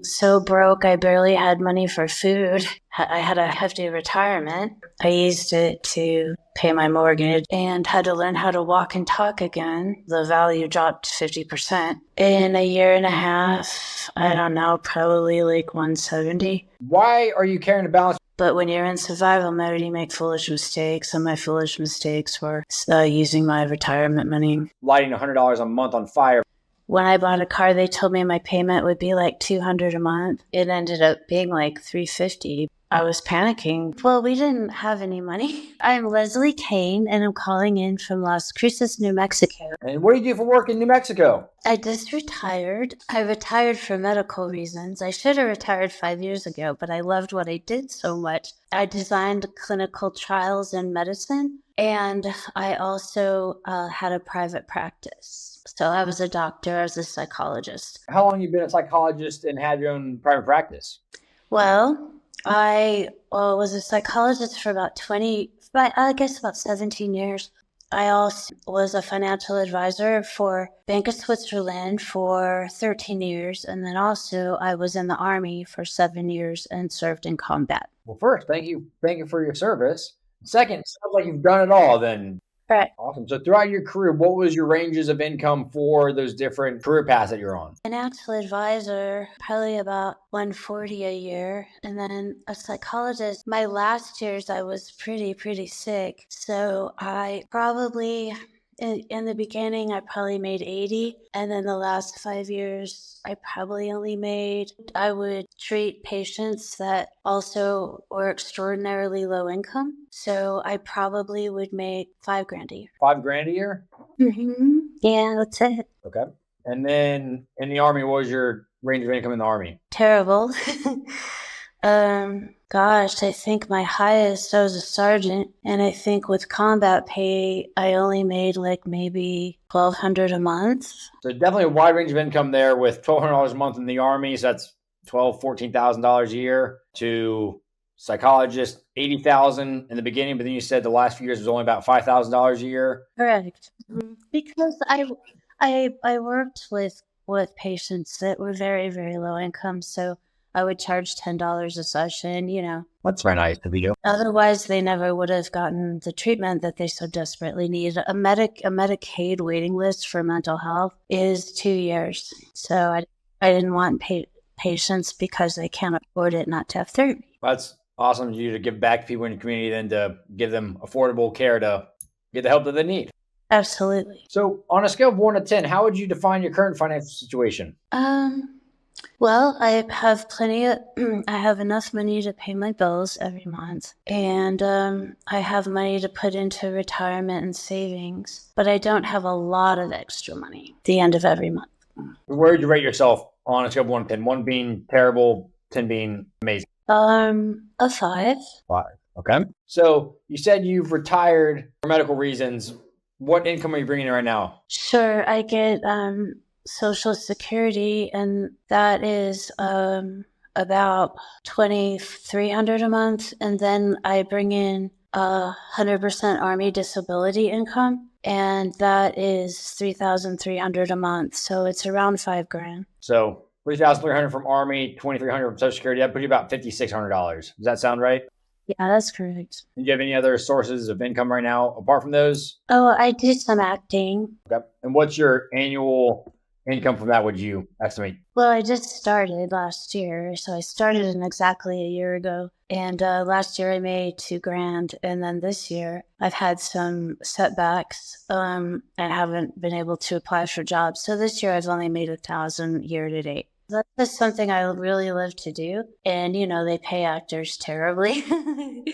So broke, I barely had money for food. I had a hefty retirement. I used it to pay my mortgage and had to learn how to walk and talk again. The value dropped 50%. In a year and a half, I don't know, probably like 170. Why are you carrying a balance? But when you're in survival mode, you make foolish mistakes. And my foolish mistakes were using my retirement money. Lighting $100 a month on fire. When I bought a car, they told me my payment would be like $200 a month. It ended up being like $350. I was panicking. Well, we didn't have any money. I'm Leslie Kane, and I'm calling in from Las Cruces, New Mexico. And what do you do for work in New Mexico? I just retired. I retired for medical reasons. I should have retired 5 years ago, but I loved what I did so much. I designed clinical trials in medicine, and I also had a private practice. So I was a doctor, I was a psychologist. How long have you been a psychologist and had your own private practice? Well, I was a psychologist for about 17 years. I also was a financial advisor for Bank of Switzerland for 13 years. And then also I was in the Army for 7 years and served in combat. Well, first, thank you. Thank you for your service. Second, it sounds like you've done it all then. Right. Awesome. So throughout your career, what was your ranges of income for those different career paths that you're on? Financial advisor, probably about 140 a year. And then a psychologist. My last years, I was pretty sick. So I probably, in the beginning, I probably made 80. And then the last 5 years, I probably only made, I would treat patients that also were extraordinarily low income. So I probably would make $5,000 a year. $5,000 a year? Mm-hmm. Yeah, that's it. Okay. And then in the Army, what was your range of income in the Army? Terrible. Gosh, I think my highest, I was a sergeant, and I think with combat pay, I only made like maybe $1,200 a month. So definitely a wide range of income there with $1,200 a month in the Army. So that's $12,000, $14,000 a year to psychologist, $80,000 in the beginning, but then you said the last few years was only about $5,000 a year. Correct. Because I worked with patients that were very, very low income, so I would charge $10 a session, That's very nice of you. Otherwise, they never would have gotten the treatment that they so desperately need. A Medicaid waiting list for mental health is 2 years. So I didn't want patients because they can't afford it not to have therapy. That's awesome of you to give back to people in your community, then to give them affordable care to get the help that they need. Absolutely. So on a scale of 1 to 10, how would you define your current financial situation? Well, I have I have enough money to pay my bills every month. And I have money to put into retirement and savings. But I don't have a lot of extra money at the end of every month. Where would you rate yourself on a scale of 1 to 10? 1 being terrible, 10 being amazing. A 5. 5. Okay. So you said you've retired for medical reasons. What income are you bringing in right now? Sure. I get Social Security, and that is about $2,300 a month. And then I bring in 100% Army disability income, and that is $3,300 a month. So it's around $5,000. So $3,300 from Army, $2,300 from Social Security. That put you about $5,600. Does that sound right? Yeah, that's correct. Do you have any other sources of income right now apart from those? Oh, I do some acting. Okay. And what's your annual income from that, would you estimate? Well, I just started last year. So I started in exactly a year ago. And last year I made $2,000. And then this year I've had some setbacks and haven't been able to apply for jobs. So this year I've only made $1,000 year to date. That's just something I really love to do. And, they pay actors terribly. Okay.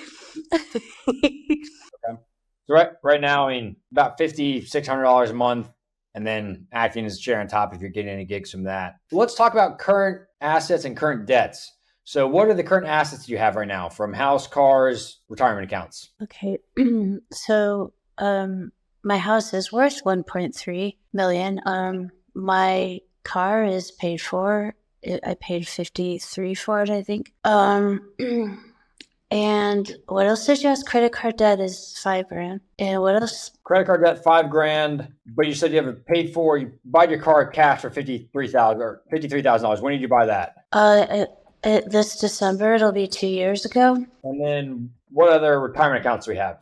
So right now, about $5,600 a month, and then acting as a chair on top if you're getting any gigs from that. So let's talk about current assets and current debts. So what are the current assets you have right now from house, cars, retirement accounts? Okay. So my house is worth $1.3 million. My car is paid for. I paid $53,000 for it, I think. And what else did you ask? Credit card debt is $5,000. And what else? Credit card debt $5,000, but you said you have it paid for. You buy your car cash for $53,000. When did you buy that? This December, it'll be 2 years ago. And then what other retirement accounts do we have?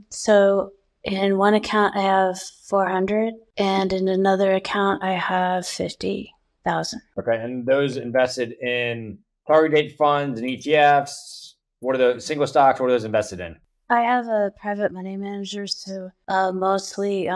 So in one account I have 400, and in another account I have 50,000. Okay, and those invested in target date funds and ETFs. What are the single stocks? What are those invested in? I have a private money manager, so mostly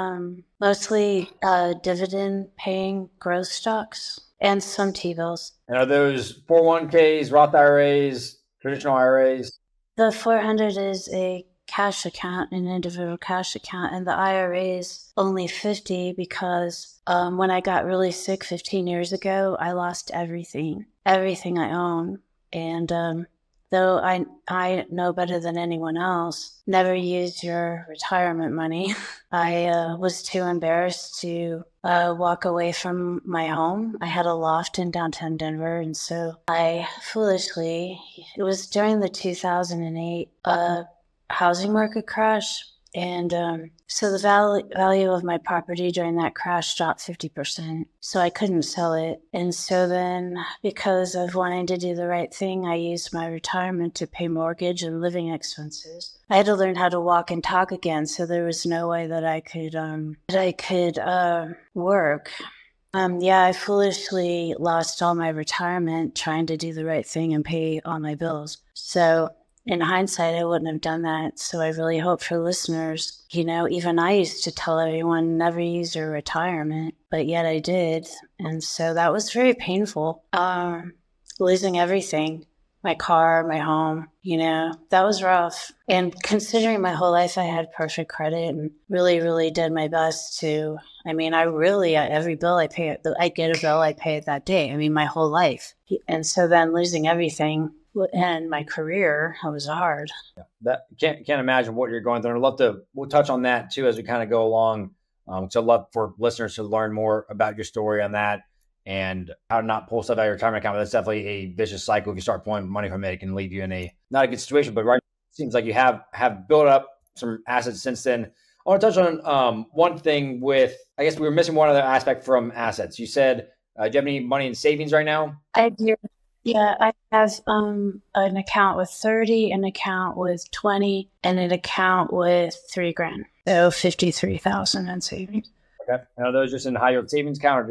dividend paying growth stocks and some T-bills. And are those 401ks, Roth IRAs, traditional IRAs? The 400 is a cash account, an individual cash account, and the IRA is only 50 because when I got really sick 15 years ago, I lost everything I own. And though I know better than anyone else, never use your retirement money. I was too embarrassed to walk away from my home. I had a loft in downtown Denver, and so I foolishly, it was during the 2008 housing market crash, and so the value of my property during that crash dropped 50%. So I couldn't sell it. And so then, because of wanting to do the right thing, I used my retirement to pay mortgage and living expenses. I had to learn how to walk and talk again, so there was no way that I could work. I foolishly lost all my retirement trying to do the right thing and pay all my bills. So in hindsight, I wouldn't have done that. So I really hope for listeners, even I used to tell everyone never use your retirement, but yet I did. And so that was very painful. Losing everything, my car, my home, that was rough. And considering my whole life, I had perfect credit and really, really did my best to, every bill I pay, I get a bill, I pay it that day. My whole life. And so then losing everything, and my career, it was hard. Yeah, that can't imagine what you're going through. We'll touch on that too as we kind of go along. So I'd love for listeners to learn more about your story on that and how to not pull stuff out of your retirement account. But that's definitely a vicious cycle. If you start pulling money from it, it can leave you in not a good situation. But right now, it seems like you have built up some assets since then. I want to touch on one thing with, I guess we were missing one other aspect from assets. You said, do you have any money in savings right now? I do. Yeah, I have an account with 30, an account with 20, and an account with $3,000. So 53,000 in savings. Okay. And are those just in high yield savings account or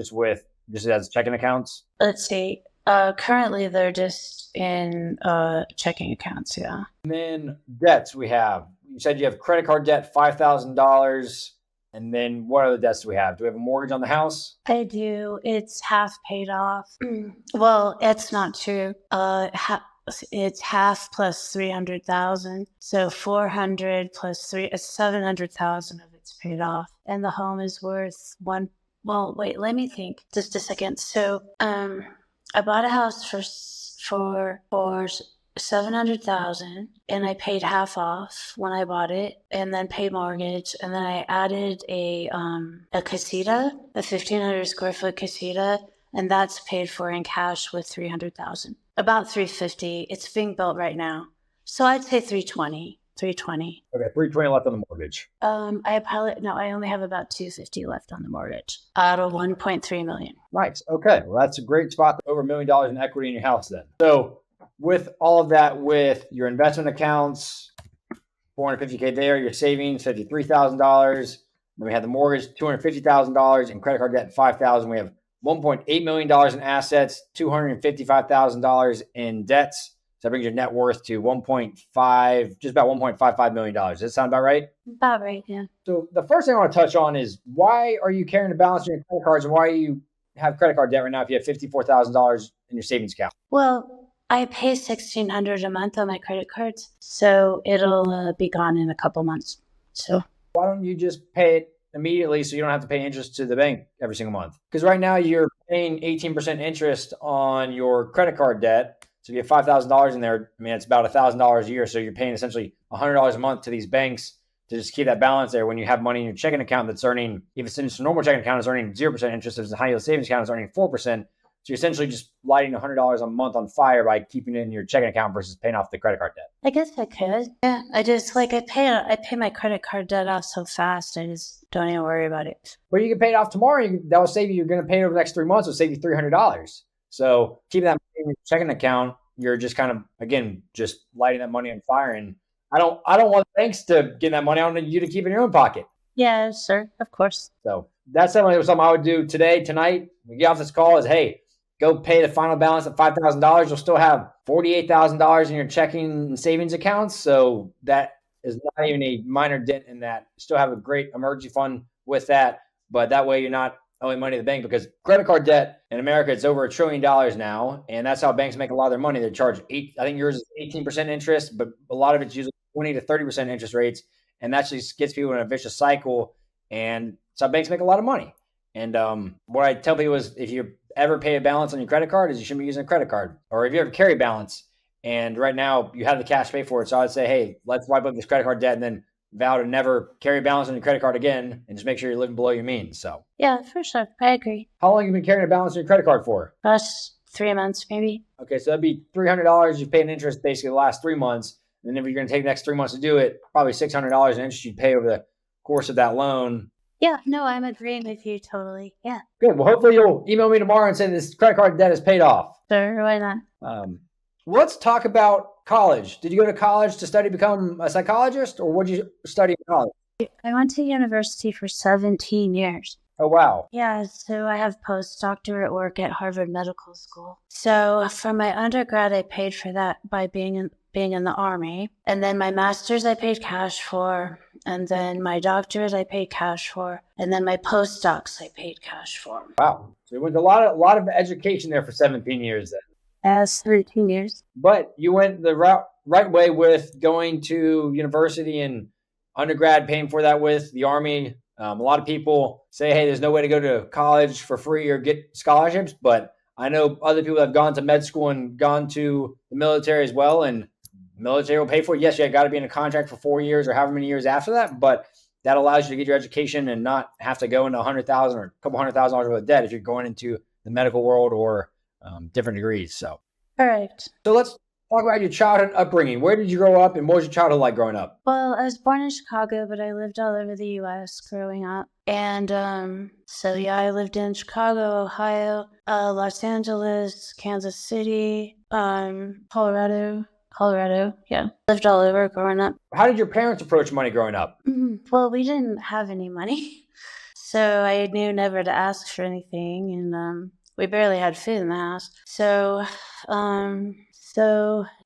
just as checking accounts? Let's see. Currently they're just in checking accounts, yeah. And then debts we have. You said you have credit card debt, $5,000. And then what other debts do we have? Do we have a mortgage on the house? I do. It's half paid off. Well, it's not true. It's half plus 300,000. So 400 plus 3, 700,000 of it's paid off. And the home is worth well, wait, let me think just a second. So, I bought a house for 700,000, and I paid half off when I bought it, and then paid mortgage, and then I added a casita, a 1,500 square foot casita, and that's paid for in cash with 300,000, about 350. It's being built right now, so I'd say 320. Okay, 320 left on the mortgage. I only have about 250 left on the mortgage out of 1.3 million. Nice. Okay, well that's a great spot. Over $1 million in equity in your house then. So with all of that, with your investment accounts, $450K there, your savings, $53,000. Then we have the mortgage, $250,000, and credit card debt, $5,000. We have $1.8 million in assets, $255,000 in debts. So that brings your net worth to just about $1.55 million. Does that sound about right? About right, yeah. So the first thing I want to touch on is why are you carrying the balance in your credit cards and why you have credit card debt right now if you have $54,000 in your savings account? Well, I pay $1,600 a month on my credit cards, so it'll be gone in a couple months. So why don't you just pay it immediately so you don't have to pay interest to the bank every single month? Because right now you're paying 18% interest on your credit card debt. So if you have $5,000 in there, it's about $1,000 a year. So you're paying essentially $100 a month to these banks to just keep that balance there. When you have money in your checking account that's earning, if it's in a normal checking account, it's earning 0% interest. If it's a high yield savings account, it's earning 4%. So you're essentially just lighting $100 a month on fire by keeping it in your checking account versus paying off the credit card debt. I guess I could. Yeah, I just like I pay my credit card debt off so fast. I just don't even worry about it. But you can pay it off tomorrow. That will save you. You're going to pay it over the next 3 months. It'll save you $300. So keep that in your checking account. You're just kind of again just lighting that money on fire. And I don't want banks to get that money. I want you to keep it in your own pocket. Yeah, sure, of course. So that's definitely something I would do today, tonight. We get off this call is, hey, go pay the final balance of $5,000. You'll still have $48,000 in your checking and savings accounts. So that is not even a minor dent in that. You still have a great emergency fund with that. But that way you're not owing money to the bank, because credit card debt in America, it's over $1 trillion now. And that's how banks make a lot of their money. They charge I think yours is 18% interest, but a lot of it's usually 20 to 30% interest rates. And that just gets people in a vicious cycle. And so banks make a lot of money. And what I tell people is, if you ever pay a balance on your credit card, is you shouldn't be using a credit card. Or if you ever carry balance and right now you have the cash to pay for it. So I would say, hey, let's wipe up this credit card debt and then vow to never carry balance on your credit card again, and just make sure you're living below your means. So Yeah, for sure. I agree. how long have you been carrying a balance on your credit card for? Gosh, 3 months maybe. Okay, so that'd be $300 you pay in interest basically the last 3 months. And then if you're going to take the next 3 months to do it, probably $600 in interest you'd pay over the course of that loan. Yeah, no, I'm agreeing with you totally. Yeah, Good. Well, hopefully you'll email me tomorrow and say this credit card debt is paid off. sure, why not? Let's talk about college. Did you go to college to study, become a psychologist, or what did you study in college? I went to university for 17 years. Oh, wow. Yeah, so I have postdoctorate work at Harvard Medical School. So for my undergrad, I paid for that by being in the Army. And then my master's I paid cash for. And then my doctorate I paid cash for. And then my postdocs I paid cash for. Wow. So it was a lot of education there for 17 years then. As 13 years. But you went the right way with going to university and undergrad, paying for that with the Army. A lot of people say, hey, there's no way to go to college for free or get scholarships. But I know other people that have gone to med school and gone to the military as well. And the military will pay for it. Yes, you got to be in a contract for 4 years or however many years after that. But that allows you to get your education and not have to go into $100,000 or a couple $100,000 worth of debt if you're going into the medical world or different degrees. So, Correct. So let's talk about your childhood upbringing. Where did you grow up, and what was your childhood like growing up? Well, I was born in Chicago, but I lived all over the U.S. growing up. And so, yeah, I lived in Chicago, Ohio, Los Angeles, Kansas City, Colorado, yeah. Lived all over growing up. How did your parents approach money growing up? Well, we didn't have any money. So I knew never to ask for anything, and we barely had food in the house. So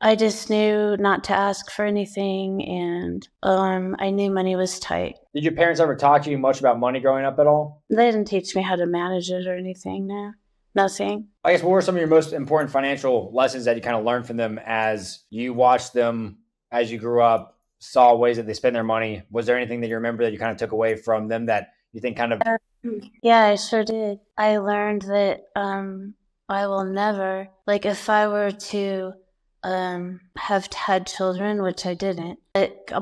I just knew not to ask for anything, and I knew money was tight. Did your parents ever talk to you much about money growing up at all? They didn't teach me how to manage it or anything, no. Nothing. I guess what were some of your most important financial lessons that you kind of learned from them as you watched them as you grew up, saw ways that they spend their money? Was there anything that you remember that you kind of took away from them that you think kind of... Yeah, I sure did. I learned that I will never, like if I were to have had children, which I didn't,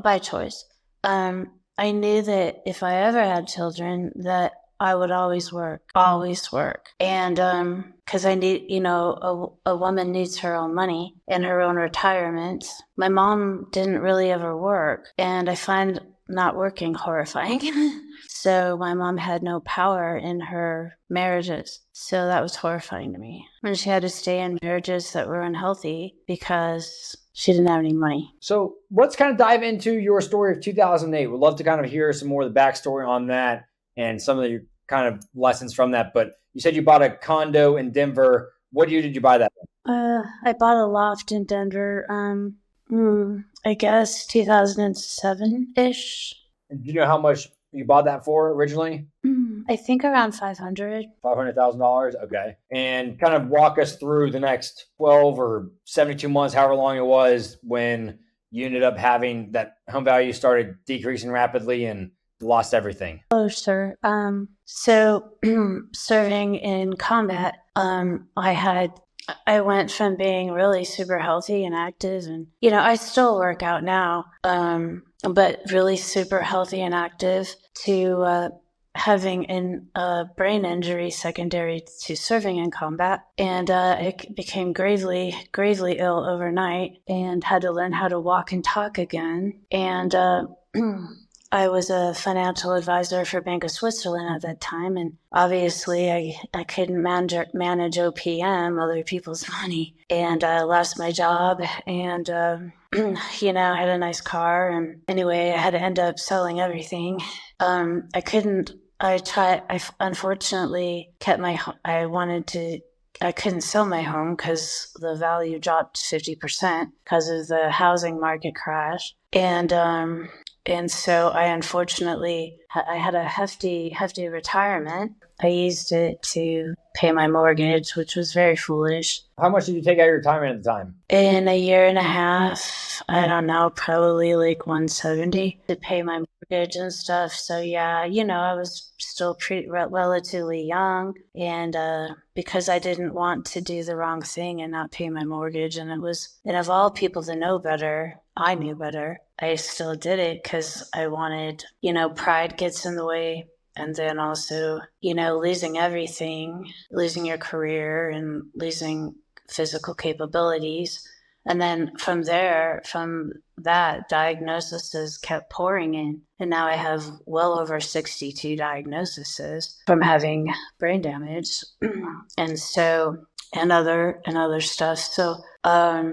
by choice, I knew that if I ever had children, that I would always work. And because I need, a woman needs her own money and her own retirement. My mom didn't really ever work, and I find not working horrifying. So my mom had no power in her marriages. So that was horrifying to me. And she had to stay in marriages that were unhealthy because she didn't have any money. So let's kind of dive into your story of 2008. We'd love to kind of hear some more of the backstory on that and some of your kind of lessons from that. But you said you bought a condo in Denver. What year did you buy that? I bought a loft in Denver, I guess 2007-ish. Do you know how much you bought that for originally? I think around $500,000. $500,000. Okay. And kind of walk us through the next 12 or 72 months, however long it was, when you ended up having that home value started decreasing rapidly and lost everything. Oh, sure. So serving in combat, I went from being really super healthy and active, and, I still work out now, but really super healthy and active, to having a brain injury secondary to serving in combat, and I became gravely ill overnight, and had to learn how to walk and talk again. And I was a financial advisor for Bank of Switzerland at that time, and obviously I couldn't manage OPM, other people's money, and I lost my job, and I had a nice car, and anyway, I had to end up selling everything. I couldn't. I unfortunately kept I couldn't sell my home because the value dropped 50% because of the housing market crash. And so I unfortunately, I had a hefty retirement. I used it to pay my mortgage, which was very foolish. How much did you take out of your retirement at the time? In a year and a half, I don't know, probably like 170 to pay my mortgage and stuff. So yeah, I was still relatively young, and because I didn't want to do the wrong thing and not pay my mortgage, and of all people to know better, I knew better. I still did it because I wanted, pride gets in the way. And then also, losing everything, losing your career and losing physical capabilities. And then from that, diagnoses kept pouring in. And now I have well over 62 diagnoses from having brain damage. and so, and other stuff. So, I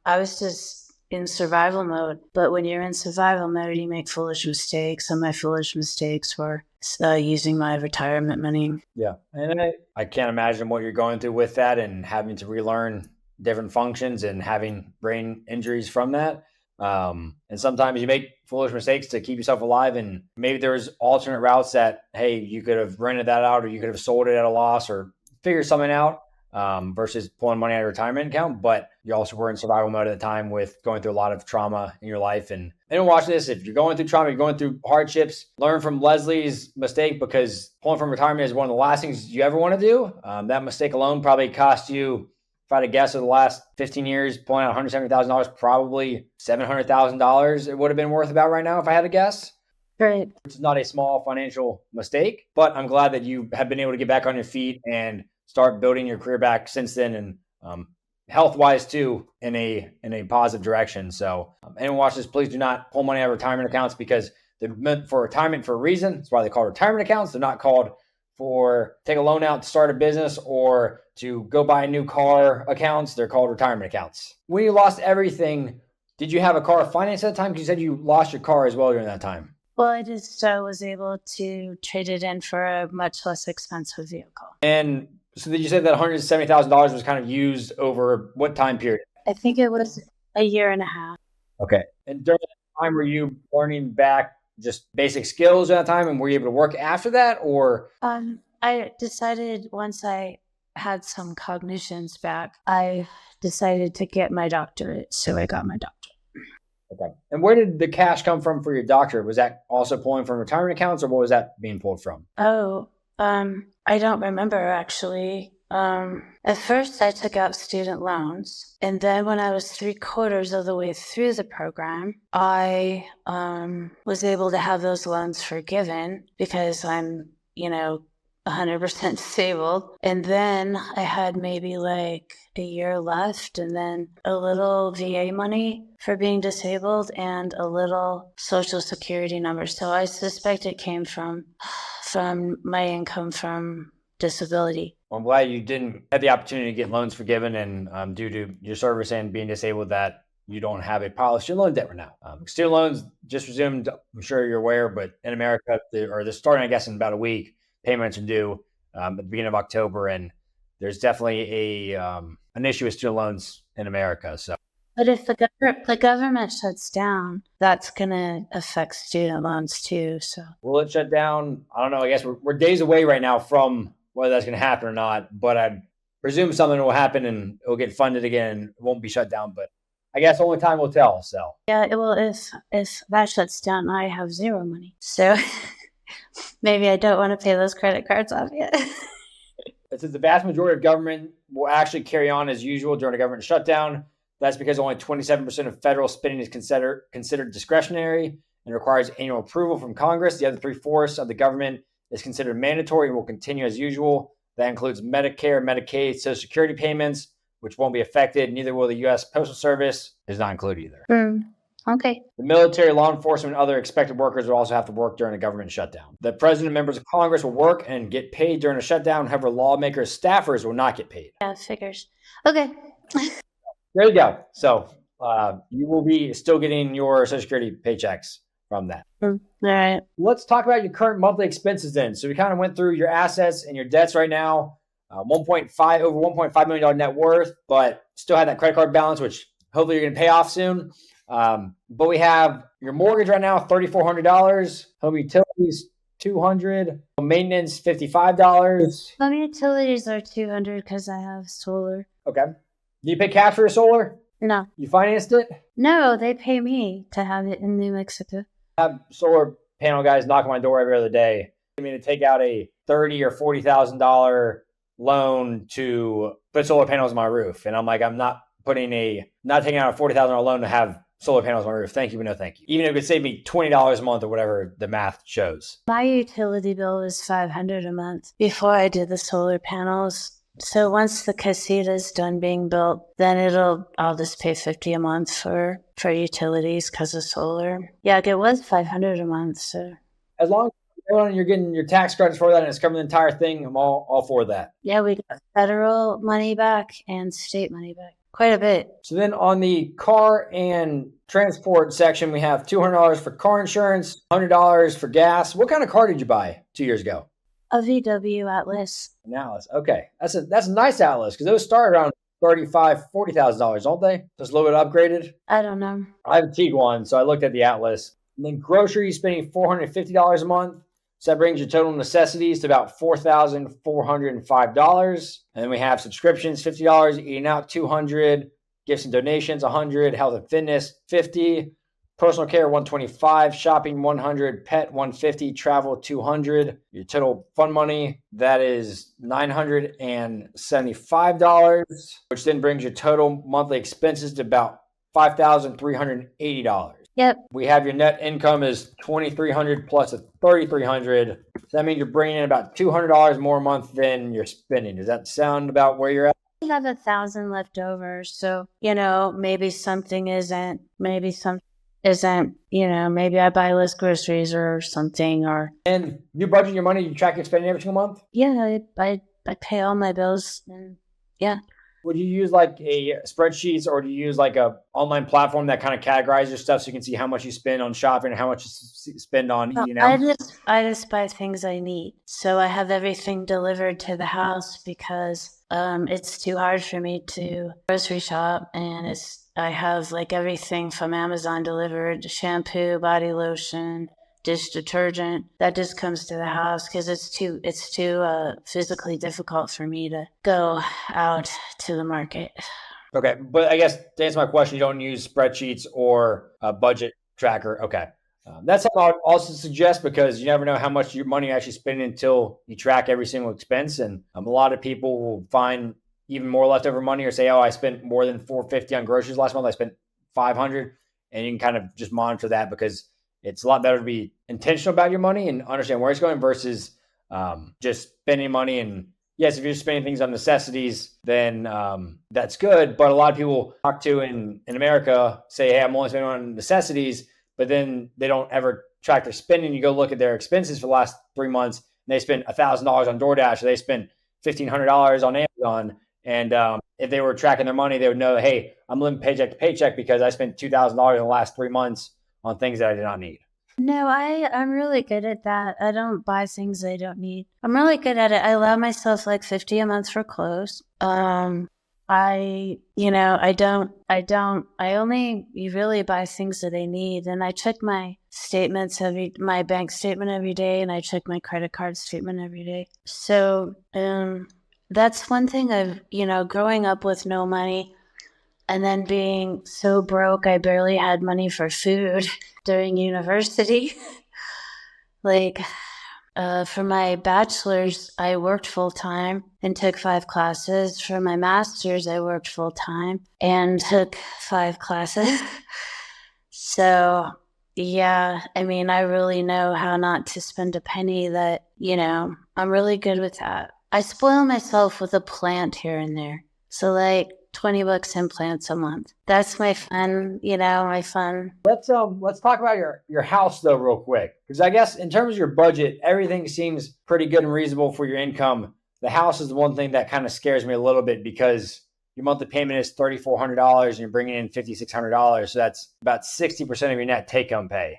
was just in survival mode. But when you're in survival mode, you make foolish mistakes. And my foolish mistakes were using my retirement money. Yeah. And I can't imagine what you're going through with that and having to relearn different functions and having brain injuries from that. And sometimes you make foolish mistakes to keep yourself alive. And maybe there's alternate routes that, hey, you could have rented that out, or you could have sold it at a loss, or figure something out. Versus pulling money out of your retirement account. But you also were in survival mode at the time with going through a lot of trauma in your life. And watch this. If you're going through trauma, you're going through hardships, learn from Leslie's mistake, because pulling from retirement is one of the last things you ever want to do. That mistake alone probably cost you, if I had to guess, over the last 15 years, pulling out $170,000, probably $700,000 it would have been worth about right now, if I had to guess. Right. It's not a small financial mistake, but I'm glad that you have been able to get back on your feet and start building your career back since then, and health-wise too, in a positive direction. So anyone watch this, please do not pull money out of retirement accounts, because they're meant for retirement for a reason. That's why they're called retirement accounts. They're not called for take a loan out to start a business or to go buy a new car accounts. They're called retirement accounts. When you lost everything, did you have a car financed at the time? Because you said you lost your car as well during that time. Well, I just was able to trade it in for a much less expensive vehicle. And so did you say that $170,000 was kind of used over what time period? I think it was a year and a half. Okay. And during that time, were you learning back just basic skills at that time, and were you able to work after that, or? I decided once I had some cognitions back, I decided to get my doctorate. So I got my doctorate. Okay. And where did the cash come from for your doctorate? Was that also pulling from retirement accounts, or what was that being pulled from? Oh, I don't remember actually. At first I took out student loans, and then when I was 3/4 of the way through the program, I was able to have those loans forgiven because I'm, 100% disabled. And then I had maybe like a year left, and then a little VA money for being disabled and a little Social Security number. So I suspect it came from my income from disability. Well, I'm glad you didn't have the opportunity to get loans forgiven, and due to your service and being disabled, that you don't have a pile of student loan debt right now. Student loans just resumed, I'm sure you're aware, but in America, they're starting, I guess, in about a week. Payments are due at the beginning of October, and there's definitely an issue with student loans in America. So, but if the government shuts down, that's going to affect student loans too. So, will it shut down? I don't know. I guess we're days away right now from whether that's going to happen or not. But I presume something will happen and it'll get funded again. It won't be shut down, but I guess only time will tell. So yeah, it will. If that shuts down, I have zero money. So. Maybe I don't want to pay those credit cards off yet. It says the vast majority of government will actually carry on as usual during a government shutdown. That's because only 27% of federal spending is considered discretionary and requires annual approval from Congress. The other 3/4 of the government is considered mandatory and will continue as usual. That includes Medicare, Medicaid, Social Security payments, which won't be affected. Neither will the U.S. Postal Service. Is not included either. Okay. The military, law enforcement, and other expected workers will also have to work during a government shutdown. The president and members of Congress will work and get paid during a shutdown. However, lawmakers, staffers will not get paid. Yeah, figures. Okay. There you go. So you will be still getting your Social Security paychecks from that. All right. Let's talk about your current monthly expenses then. So we kind of went through your assets and your debts right now. Over $1.5 million net worth, but still have that credit card balance, which hopefully you're going to pay off soon. But we have your mortgage right now, $3,400. Home utilities, $200. Maintenance, $55. Home utilities are $200 because I have solar. Okay. Do you pay cash for your solar? No. You financed it? No, they pay me to have it in New Mexico. I have solar panel guys knock on my door every other day. I mean, to take out a $30,000 or $40,000 loan to put solar panels on my roof. And I'm like, I'm not taking out a $40,000 loan to have solar panels on my roof. Thank you, but no thank you. Even if it could save me $20 a month or whatever the math shows. My utility bill was $500 a month before I did the solar panels. So once the casita's done being built, then I'll just pay $50 a month for utilities because of solar. Yeah, it was $500 a month. So as long as you're getting your tax credits for that and it's covering the entire thing, I'm all for that. Yeah, we got federal money back and state money back. Quite a bit. So then on the car and transport section, we have $200 for car insurance, $100 for gas. What kind of car did you buy 2 years ago? A VW Atlas. An Atlas. Okay. That's a nice Atlas because those start around $35,000, $40,000, don't they? Just a little bit upgraded. I don't know. I have a Tiguan, so I looked at the Atlas. And then groceries, spending $450 a month. So that brings your total necessities to about $4,405. And then we have subscriptions, $50, eating out, $200, gifts and donations, $100, health and fitness, $50, personal care, $125, shopping, $100, pet, $150, travel, $200. Your total fund money, that is $975, which then brings your total monthly expenses to about $5,380. Yep. We have your net income is $2,300 plus a $3,300. So that means you're bringing in about $200 more a month than you're spending. Does that sound about where you're at? I have $1,000 left over. So, maybe something isn't, maybe I buy less groceries or something And you budget your money, you track your spending every single month? Yeah, I pay all my bills and yeah. Would you use like a spreadsheets or do you use like a online platform that kind of categorizes your stuff so you can see how much you spend on shopping and how much you spend on eating out? I just buy things I need. So I have everything delivered to the house because it's too hard for me to grocery shop, and I have like everything from Amazon delivered: shampoo, body lotion, dish detergent. That just comes to the house because it's too physically difficult for me to go out to the market. Okay, but I guess to answer my question, you don't use spreadsheets or a budget tracker. Okay. That's something I would also suggest because you never know how much your money you're actually spending until you track every single expense. And a lot of people will find even more leftover money or say, oh, I spent more than $450 on groceries last month. I spent $500. And you can kind of just monitor that because it's a lot better to be intentional about your money and understand where it's going versus just spending money. And yes, if you're spending things on necessities, then that's good. But a lot of people talk to in America say, hey, I'm only spending on necessities, but then they don't ever track their spending. You go look at their expenses for the last 3 months, and they spent $1,000 on DoorDash, or they spent $1,500 on Amazon. And if they were tracking their money, they would know, hey, I'm living paycheck to paycheck because I spent $2,000 in the last 3 months on things that I did not need. No, I'm really good at that. I don't buy things I don't need. I'm really good at it. I allow myself like $50 a month for clothes. I only really buy things that I need. And I check my my bank statement every day, and I check my credit card statement every day. So, that's one thing growing up with no money and then being so broke, I barely had money for food during university. For my bachelor's, I worked full time and took 5 classes. For my master's, I worked full time and took 5 classes. So, yeah, I mean, I really know how not to spend a penny that, I'm really good with that. I spoil myself with a plant here and there. So, like, $20 in plants a month. That's my fun, my fun. Let's talk about your house though real quick, because I guess in terms of your budget, everything seems pretty good and reasonable for your income. The house is the one thing that kind of scares me a little bit because your monthly payment is $3,400 and you're bringing in $5,600, so that's about 60% of your net take-home pay.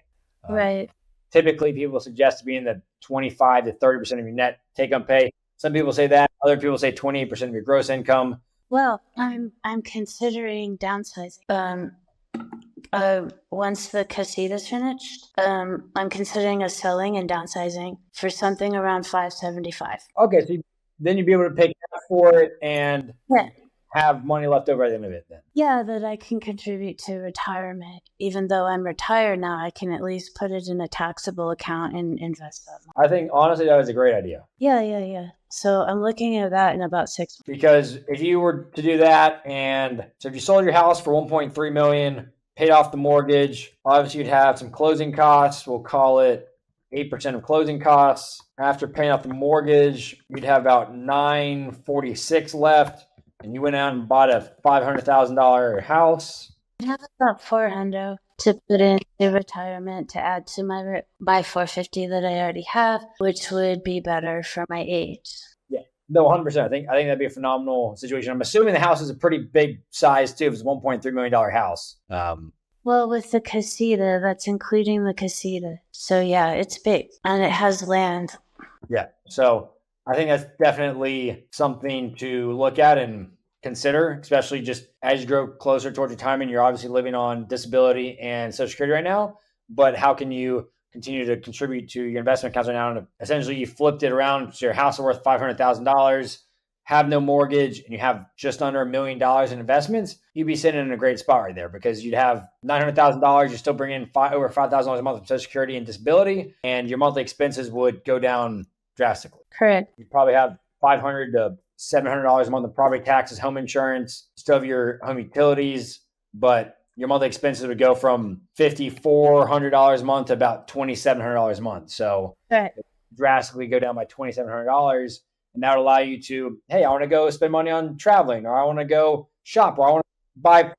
Right. Typically, people suggest being the 25 to 30% of your net take-home pay. Some people say that. Other people say 28% of your gross income. Well, I'm considering downsizing. Once the casita's finished, I'm considering selling and downsizing for something around 575. Okay, so then you'd be able to pay cash for it and Yeah. have money left over at the end of it then. Yeah, that I can contribute to retirement. Even though I'm retired now, I can at least put it in a taxable account and invest that money. I think honestly that was a great idea. Yeah. So I'm looking at that in about 6 months. Because if you were to do that, and so if you sold your house for 1.3 million, paid off the mortgage, obviously you'd have some closing costs. We'll call it 8% of closing costs. After paying off the mortgage, you'd have about 946 left, and you went out and bought a $500,000 house. I have about 400 to put into retirement to add to my 450 that I already have, which would be better for my age. Yeah, no, 100%. I think that'd be a phenomenal situation. I'm assuming the house is a pretty big size too. If it's a $1.3 million house. Well, with the casita, that's including the casita. So yeah, it's big and it has land. Yeah. So I think that's definitely something to look at and consider, especially just as you grow closer towards retirement. You're obviously living on disability and Social Security right now, but how can you continue to contribute to your investment accounts right now? And essentially you flipped it around. So your house is worth $500,000, have no mortgage, and you have just under $1 million in investments. You'd be sitting in a great spot right there because you'd have $900,000. You're still bringing in over $5,000 a month from Social Security and disability, and your monthly expenses would go down drastically. Correct. You probably have $500 to $700 a month in property taxes, home insurance, still have your home utilities, but your monthly expenses would go from $5,400 a month to about $2,700 a month. So drastically go down by $2,700. And that would allow you to, hey, I want to go spend money on traveling, or I want to go shop, or I want to buy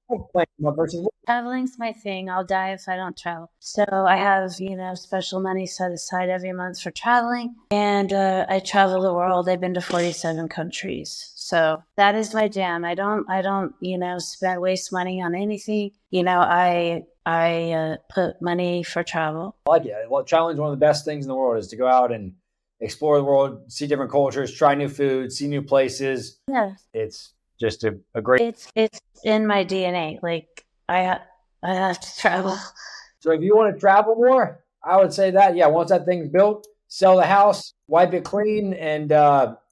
versus traveling's my thing. I'll die if I don't travel. So I have, special money set aside every month for traveling. And I travel the world. I've been to 47 countries. So that is my jam. I don't, waste money on anything. I put money for travel. I like it. Well, traveling is one of the best things in the world, is to go out and explore the world, see different cultures, try new foods, see new places. Yeah. It's just a great... It's in my DNA. Like I have to travel. So if you want to travel more, I would say that, yeah, once that thing's built, sell the house, wipe it clean, and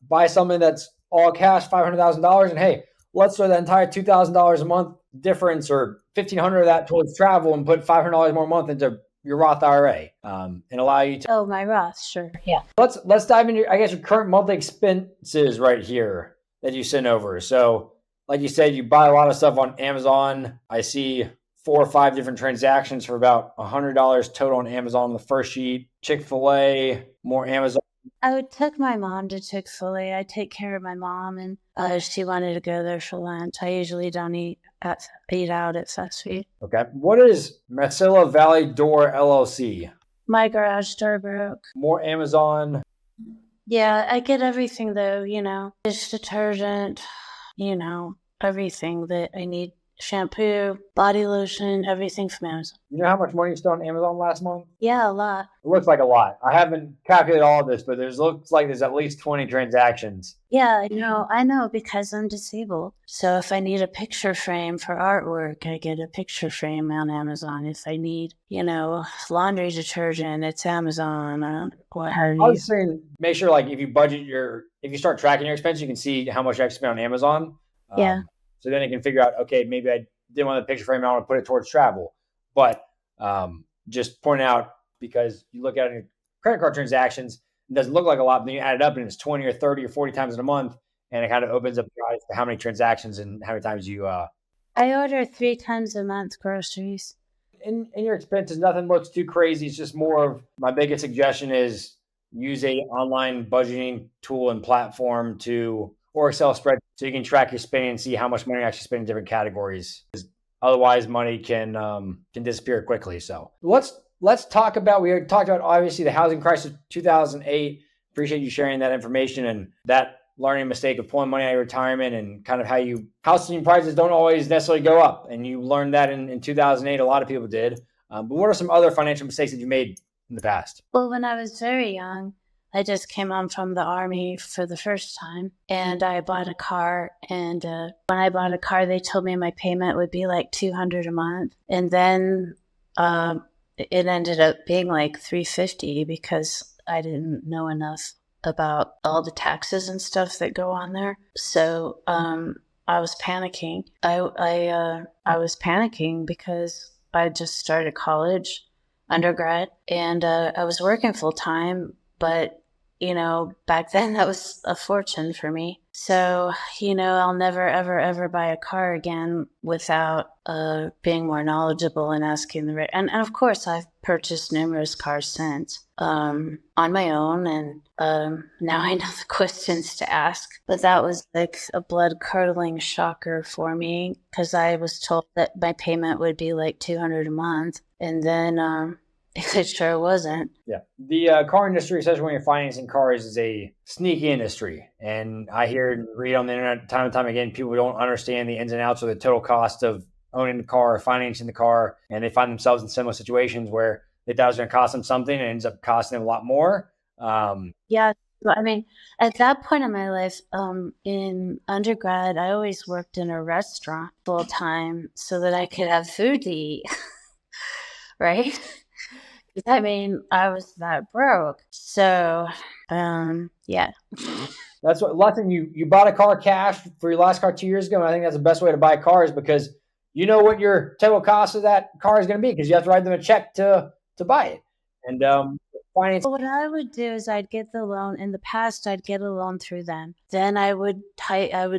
buy something that's all cash, $500,000. And hey, let's throw that entire $2,000 a month difference or $1,500 of that towards travel and put $500 more a month into your Roth IRA and allow you to... Oh, my Roth, sure, yeah. Let's dive into, I guess, your current monthly expenses right here that you sent over. So like you said, you buy a lot of stuff on Amazon. I see 4 or 5 different transactions for about $100 total on Amazon on the first sheet. Chick-fil-A, more Amazon. I took my mom to Chick-fil-A. I take care of my mom, and she wanted to go there for lunch. I usually don't eat out at fast food. Okay. What is Mesilla Valley Door LLC? My garage door broke. More Amazon. Yeah, I get everything though, dish detergent, everything that I need. Shampoo, body lotion, everything from Amazon. You know how much money you spent on Amazon last month? Yeah, a lot. It looks like a lot. I haven't calculated all of this, but looks like there's at least 20 transactions. Yeah, I know because I'm disabled. So if I need a picture frame for artwork, I get a picture frame on Amazon. If I need, laundry detergent, it's Amazon. What have you. I was saying, make sure if you start tracking your expenses, you can see how much you have spent on Amazon. Yeah. So then you can figure out, okay, maybe I didn't want the picture frame, I want to put it towards travel. But just point out, because you look at your credit card transactions, it doesn't look like a lot, but then you add it up and it's 20 or 30 or 40 times in a month. And it kind of opens up your eyes to how many transactions and how many times you, I order 3 times a month groceries. in your expenses, nothing looks too crazy. It's just more of my biggest suggestion is use a online budgeting tool and platform or Excel spreadsheet so you can track your spending and see how much money you actually spend in different categories. Otherwise, money can disappear quickly. So let's talk about. We already talked about obviously the housing crisis of 2008. Appreciate you sharing that information and that learning mistake of pulling money out of your retirement and kind of how housing prices don't always necessarily go up. And you learned that in 2008. A lot of people did. But what are some other financial mistakes that you made in the past? Well, when I was very young, I just came home from the Army for the first time, and I bought a car. And when I bought a car, they told me my payment would be like $200 a month, and then it ended up being like $350 because I didn't know enough about all the taxes and stuff that go on there. So I was panicking. I was panicking because I just started college, undergrad, and I was working full time, but back then that was a fortune for me. So, I'll never, ever, ever buy a car again without being more knowledgeable and asking the right. And of course, I've purchased numerous cars since on my own. And now I know the questions to ask. But that was like a blood curdling shocker for me because I was told that my payment would be like $200 a month. And then it sure wasn't. Yeah. The car industry, especially when you're financing cars, is a sneaky industry. And I hear and read on the internet time and time again, people don't understand the ins and outs of the total cost of owning the car, financing the car, and they find themselves in similar situations where they thought it was going to cost them something and it ends up costing them a lot more. Yeah. I mean, at that point in my life, in undergrad, I always worked in a restaurant full time so that I could have food to eat, right? I mean, I was that broke. So, yeah. That's what last thing you bought a car cash for your last car 2 years ago. And I think that's the best way to buy cars because you know what your total cost of that car is going to be because you have to write them a check to buy it. And finance. What I would do is I'd get the loan. In the past, I'd get a loan through them. Then I would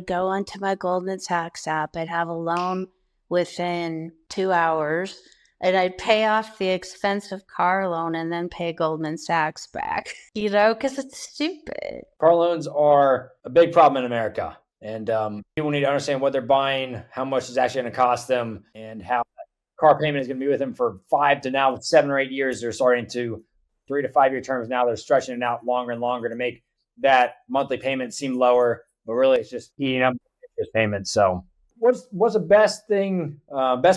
go onto my Goldman Sachs app. I'd have a loan within 2 hours. And I'd pay off the expensive car loan and then pay Goldman Sachs back, because it's stupid. Car loans are a big problem in America. And people need to understand what they're buying, how much it's actually going to cost them, and how car payment is going to be with them for 5 to now 7 or 8 years. They're starting to 3 to 5 year terms. Now they're stretching it out longer and longer to make that monthly payment seem lower. But really, it's just eating up interest payments. So what's the best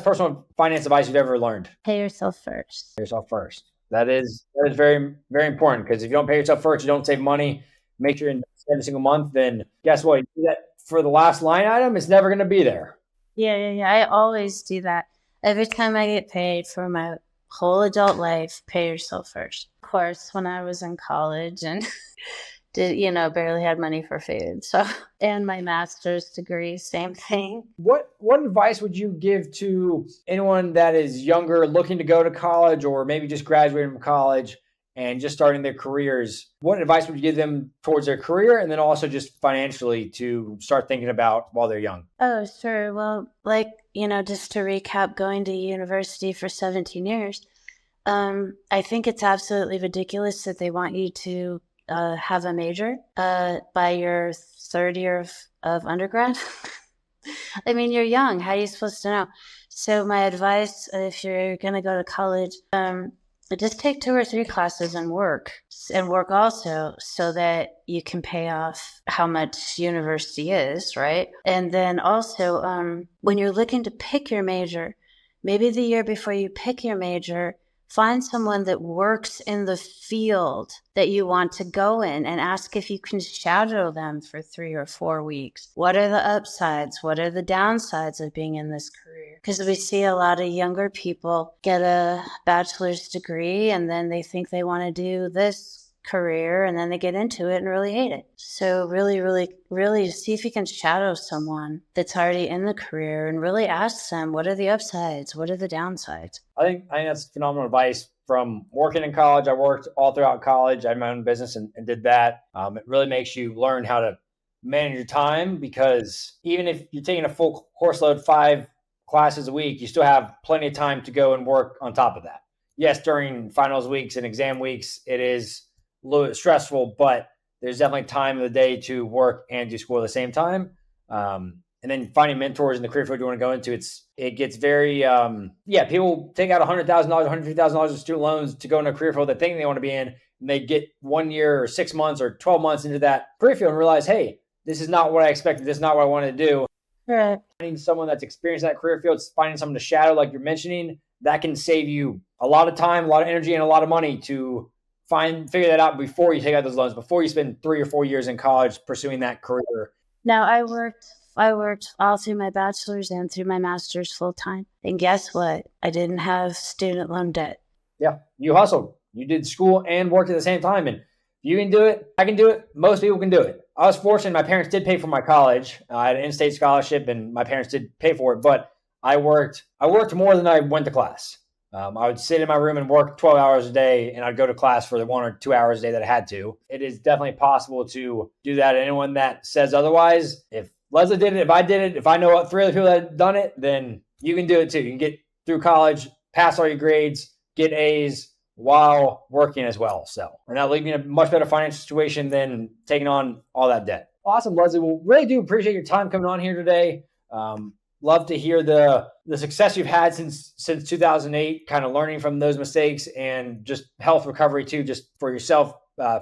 personal finance advice you've ever learned? Pay yourself first. Pay yourself first. That is very, very important because if you don't pay yourself first, you don't save money, make sure you invest every single month, then guess what? You do that for the last line item, it's never going to be there. Yeah. I always do that. Every time I get paid for my whole adult life, pay yourself first. Of course, when I was in college and barely had money for food. So, and my master's degree, same thing. What advice would you give to anyone that is younger, looking to go to college or maybe just graduating from college and just starting their careers? What advice would you give them towards their career and then also just financially to start thinking about while they're young? Oh, sure. Well, just to recap, going to university for 17 years, I think it's absolutely ridiculous that they want you to have a major by your third year of undergrad. I mean, you're young. How are you supposed to know? So my advice, if you're going to go to college, just take 2 or 3 classes and work also so that you can pay off how much university is, right? And then also, when you're looking to pick your major, maybe the year before you pick your major, find someone that works in the field that you want to go in and ask if you can shadow them for 3 or 4 weeks. What are the upsides? What are the downsides of being in this career? Because we see a lot of younger people get a bachelor's degree and then they think they want to do this career and then they get into it and really hate it. So really, really, really see if you can shadow someone that's already in the career and really ask them, what are the upsides? What are the downsides? I think that's phenomenal advice. from working in college. I worked all throughout college. I had my own business and did that. It really makes you learn how to manage your time, because even if you're taking a full course load, 5 classes a week, you still have plenty of time to go and work on top of that. Yes, during finals weeks and exam weeks, it is a little bit stressful, but there's definitely time of the day to work and do school at the same time. And then finding mentors in the career field you want to go into, it gets very, people take out $100,000, $150,000 of student loans to go into a career field they think they want to be in. And they get 1 year or 6 months or 12 months into that career field and realize, hey, this is not what I expected. This is not what I wanted to do. Right. Finding someone that's experienced that career field, finding someone to shadow, like you're mentioning, that can save you a lot of time, a lot of energy, and a lot of money to figure that out before you take out those loans, before you spend 3 or 4 years in college pursuing that career. Now, I worked all through my bachelor's and through my master's full time. And guess what? I didn't have student loan debt. Yeah, you hustled. You did school and worked at the same time. And you can do it. I can do it. Most people can do it. I was fortunate. My parents did pay for my college. I had an in-state scholarship, and my parents did pay for it. But I worked more than I went to class. I would sit in my room and work 12 hours a day, and I'd go to class for the 1 or 2 hours a day that I had to. It is definitely possible to do that. Anyone that says otherwise, if Leslie did it, if I did it, if I know 3 other people that have done it, then you can do it too. You can get through college, pass all your grades, get A's while working as well. So, and that'll leave you in a much better financial situation than taking on all that debt. Awesome, Leslie. Well, really do appreciate your time coming on here today. Love to hear the success you've had since 2008, kind of learning from those mistakes, and just health recovery too, just for yourself,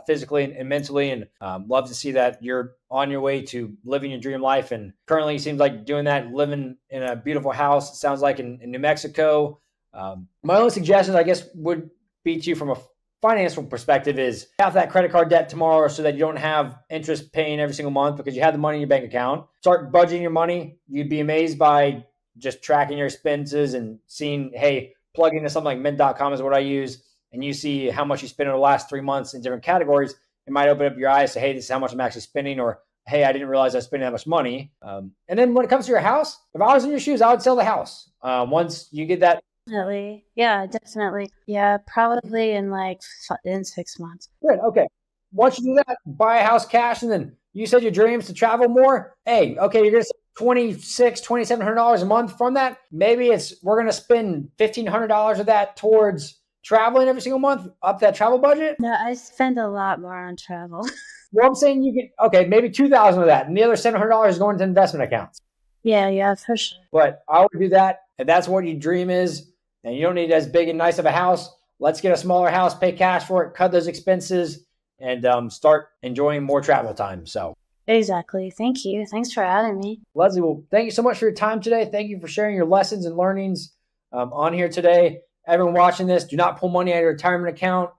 physically and mentally. And love to see that you're on your way to living your dream life. And currently it seems like doing that, living in a beautiful house, it sounds like in New Mexico. My only suggestions, I guess, would be to you from a financial perspective is have that credit card debt tomorrow so that you don't have interest paying every single month because you have the money in your bank account. Start budgeting your money. You'd be amazed by just tracking your expenses and seeing, hey, plug into something like mint.com is what I use, and you see how much you spent in the last 3 months in different categories. It might open up your eyes to, hey, this is how much I'm actually spending, or hey, I didn't realize I was spending that much money. And then when it comes to your house, if I was in your shoes, I would sell the house. Once you get that. Definitely. Yeah, definitely. Yeah, probably in 6 months. Good. Okay. Once you do that, buy a house cash, and then you said your dreams to travel more. Hey, okay, you're going to spend $2,700 a month from that. Maybe we're going to spend $1,500 of that towards traveling every single month, up that travel budget. No, I spend a lot more on travel. Well, I'm saying you get, maybe $2,000 of that, and the other $700 is going to investment accounts. Yeah, for sure. But I would do that. If that's what your dream is, and you don't need as big and nice of a house, let's get a smaller house, pay cash for it, cut those expenses, and start enjoying more travel time. So exactly. Thank you. Thanks for having me. Leslie, well, thank you so much for your time today. Thank you for sharing your lessons and learnings on here today. Everyone watching this, do not pull money out of your retirement account.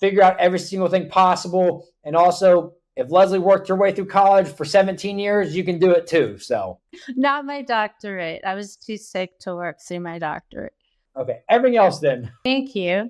Figure out every single thing possible. And also, if Leslie worked her way through college for 17 years, you can do it too. So, not my doctorate. I was too sick to work through my doctorate. Okay. Everything else then. Thank you.